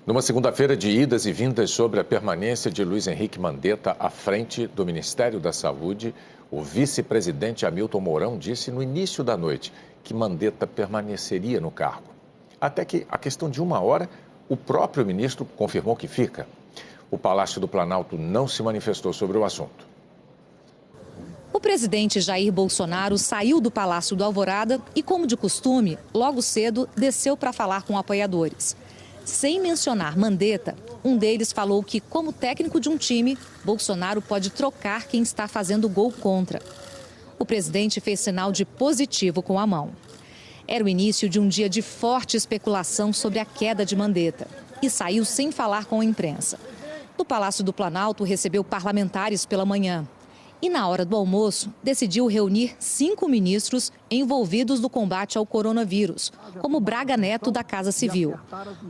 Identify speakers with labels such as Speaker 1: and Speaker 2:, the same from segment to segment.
Speaker 1: Numa segunda-feira de idas e vindas sobre a permanência de Luiz Henrique Mandetta à frente do Ministério da Saúde, o vice-presidente Hamilton Mourão disse no início da noite que Mandetta permaneceria no cargo. Até que, a questão de uma hora, o próprio ministro confirmou que fica. O Palácio do Planalto não se manifestou sobre o assunto.
Speaker 2: O presidente Jair Bolsonaro saiu do Palácio do Alvorada e, como de costume, logo cedo desceu para falar com apoiadores. Sem mencionar Mandetta, um deles falou que, como técnico de um time, Bolsonaro pode trocar quem está fazendo gol contra. O presidente fez sinal de positivo com a mão. Era o início de um dia de forte especulação sobre a queda de Mandetta e saiu sem falar com a imprensa. No Palácio do Planalto, recebeu parlamentares pela manhã. E, na hora do almoço, decidiu reunir 5 ministros envolvidos no combate ao coronavírus, como Braga Neto, da Casa Civil.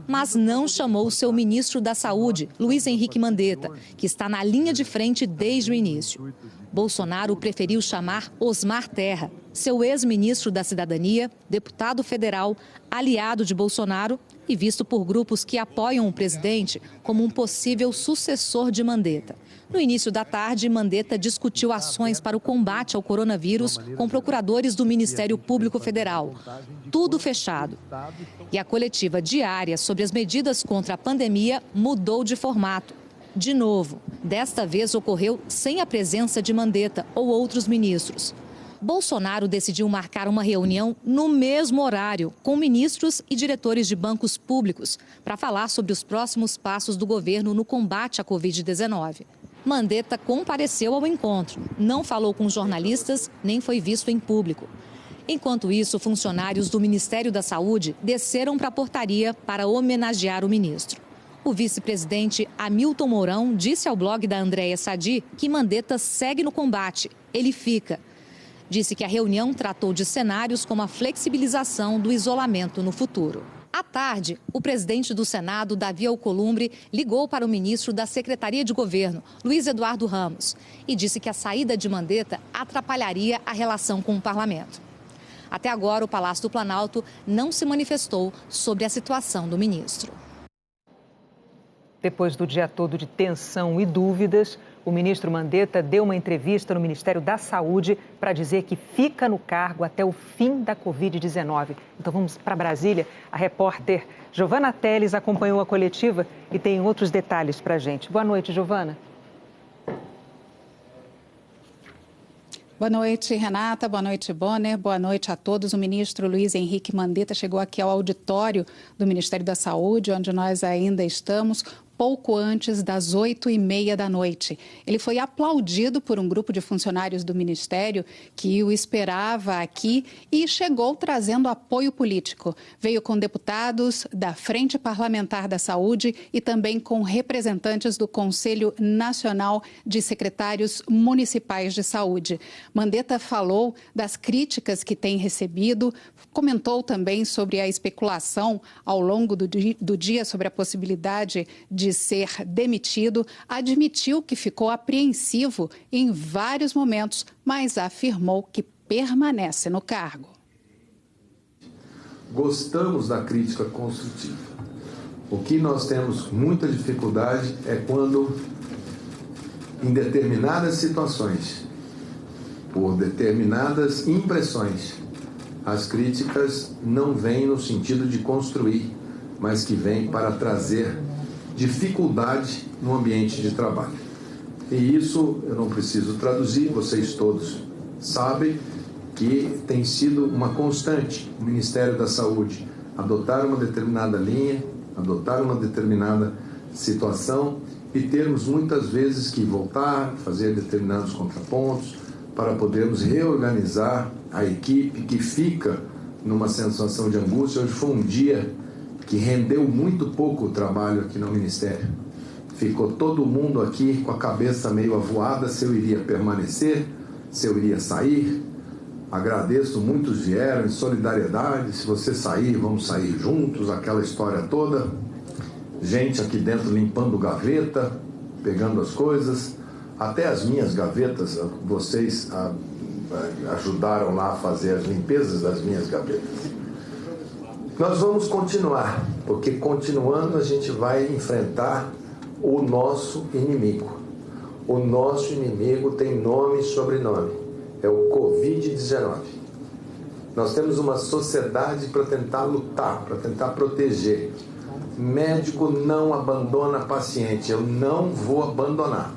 Speaker 2: Mas não chamou o seu ministro da Saúde, Luiz Henrique Mandetta, que está na linha de frente desde o início. Bolsonaro preferiu chamar Osmar Terra, seu ex-ministro da Cidadania, deputado federal, aliado de Bolsonaro e visto por grupos que apoiam o presidente como um possível sucessor de Mandetta. No início da tarde, Mandetta discutiu ações para o combate ao coronavírus com procuradores do Ministério Público Federal. Tudo fechado. E a coletiva diária sobre as medidas contra a pandemia mudou de formato. De novo, desta vez ocorreu sem a presença de Mandetta ou outros ministros. Bolsonaro decidiu marcar uma reunião no mesmo horário com ministros e diretores de bancos públicos para falar sobre os próximos passos do governo no combate à Covid-19. Mandetta compareceu ao encontro, não falou com jornalistas, nem foi visto em público. Enquanto isso, funcionários do Ministério da Saúde desceram para a portaria para homenagear o ministro. O vice-presidente Hamilton Mourão disse ao blog da Andréa Sadi que Mandetta segue no combate, ele fica. Disse que a reunião tratou de cenários como a flexibilização do isolamento no futuro. À tarde, o presidente do Senado, Davi Alcolumbre, ligou para o ministro da Secretaria de Governo, Luiz Eduardo Ramos, e disse que a saída de Mandetta atrapalharia a relação com o parlamento. Até agora, o Palácio do Planalto não se manifestou sobre a situação do ministro.
Speaker 3: Depois do dia todo de tensão e dúvidas, o ministro Mandetta deu uma entrevista no Ministério da Saúde para dizer que fica no cargo até o fim da Covid-19. Então vamos para Brasília. A repórter Giovana Teles acompanhou a coletiva e tem outros detalhes para a gente. Boa noite, Giovana.
Speaker 4: Boa noite, Renata. Boa noite, Bonner. Boa noite a todos. O ministro Luiz Henrique Mandetta chegou aqui ao auditório do Ministério da Saúde, onde nós ainda estamos, pouco antes das 8h30 da noite. Ele foi aplaudido por um grupo de funcionários do Ministério que o esperava aqui e chegou trazendo apoio político. Veio com deputados da Frente Parlamentar da Saúde e também com representantes do Conselho Nacional de Secretários Municipais de Saúde. Mandetta falou das críticas que tem recebido, comentou também sobre a especulação ao longo do dia sobre a possibilidade de ser demitido, admitiu que ficou apreensivo em vários momentos, mas afirmou que permanece no cargo.
Speaker 5: Gostamos da crítica construtiva. O que nós temos muita dificuldade é quando, em determinadas situações, por determinadas impressões, as críticas não vêm no sentido de construir, mas que vêm para trazer dificuldade no ambiente de trabalho. E isso eu não preciso traduzir, vocês todos sabem que tem sido uma constante o Ministério da Saúde adotar uma determinada linha, adotar uma determinada situação e termos muitas vezes que voltar, fazer determinados contrapontos para podermos reorganizar a equipe que fica numa sensação de angústia. Hoje foi um dia que rendeu muito pouco o trabalho aqui no Ministério. Ficou todo mundo aqui com a cabeça meio avoada se eu iria permanecer, se eu iria sair. Agradeço, muitos vieram em solidariedade, se você sair, vamos sair juntos, aquela história toda. Gente aqui dentro limpando gaveta, pegando as coisas, até as minhas gavetas, vocês ajudaram lá a fazer as limpezas das minhas gavetas. Nós vamos continuar, porque continuando a gente vai enfrentar o nosso inimigo. O nosso inimigo tem nome e sobrenome, é o Covid-19. Nós temos uma sociedade para tentar lutar, para tentar proteger. Médico não abandona paciente, eu não vou abandonar.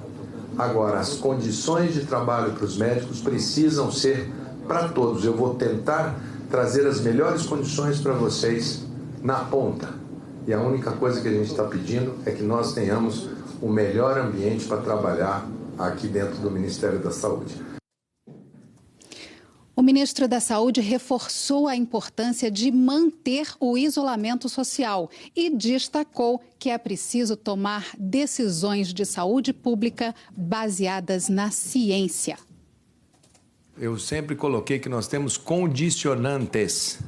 Speaker 5: Agora, as condições de trabalho para os médicos precisam ser para todos. Eu vou tentar trazer as melhores condições para vocês na ponta. E a única coisa que a gente está pedindo é que nós tenhamos o melhor ambiente para trabalhar aqui dentro do Ministério da Saúde.
Speaker 4: O ministro da Saúde reforçou a importância de manter o isolamento social e destacou que é preciso tomar decisões de saúde pública baseadas na ciência.
Speaker 6: Eu sempre coloquei que nós temos condicionantes.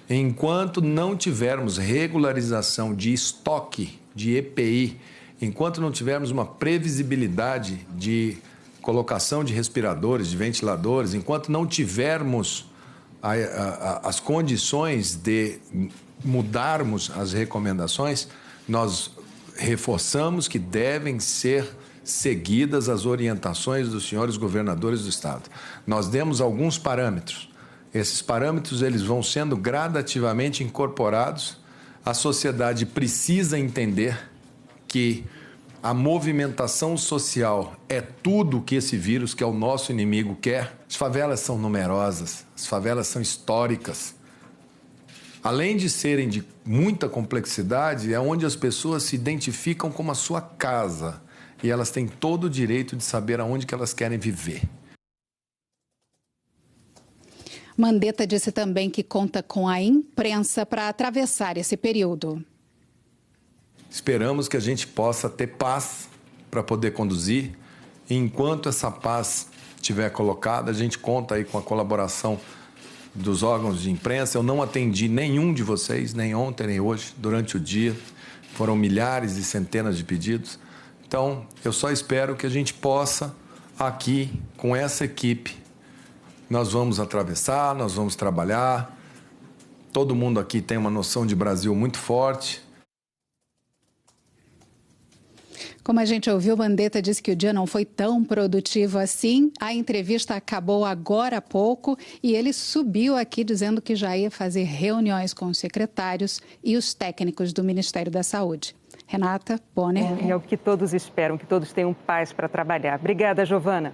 Speaker 6: Enquanto não tivermos regularização de estoque de EPI, enquanto não tivermos uma previsibilidade de colocação de respiradores, de ventiladores, enquanto não tivermos as condições de mudarmos as recomendações, nós reforçamos que devem ser seguidas as orientações dos senhores governadores do estado. Nós demos alguns parâmetros. Esses parâmetros eles vão sendo gradativamente incorporados. A sociedade precisa entender que a movimentação social é tudo que esse vírus, que é o nosso inimigo, quer. As favelas são numerosas, as favelas são históricas. Além de serem de muita complexidade, é onde as pessoas se identificam como a sua casa. E elas têm todo o direito de saber aonde que elas querem viver.
Speaker 4: Mandetta disse também que conta com a imprensa para atravessar esse período.
Speaker 6: Esperamos que a gente possa ter paz para poder conduzir. E enquanto essa paz estiver colocada, a gente conta aí com a colaboração dos órgãos de imprensa. Eu não atendi nenhum de vocês, nem ontem, nem hoje, durante o dia. Foram milhares e centenas de pedidos. Então, eu só espero que a gente possa, aqui, com essa equipe, nós vamos atravessar, nós vamos trabalhar. Todo mundo aqui tem uma noção de Brasil muito forte.
Speaker 4: Como a gente ouviu, Mandetta disse que o dia não foi tão produtivo assim. A entrevista acabou agora há pouco e ele subiu aqui dizendo que já ia fazer reuniões com os secretários e os técnicos do Ministério da Saúde. Renata, Bonner.
Speaker 3: É o que todos esperam, que todos tenham paz para trabalhar. Obrigada, Giovana.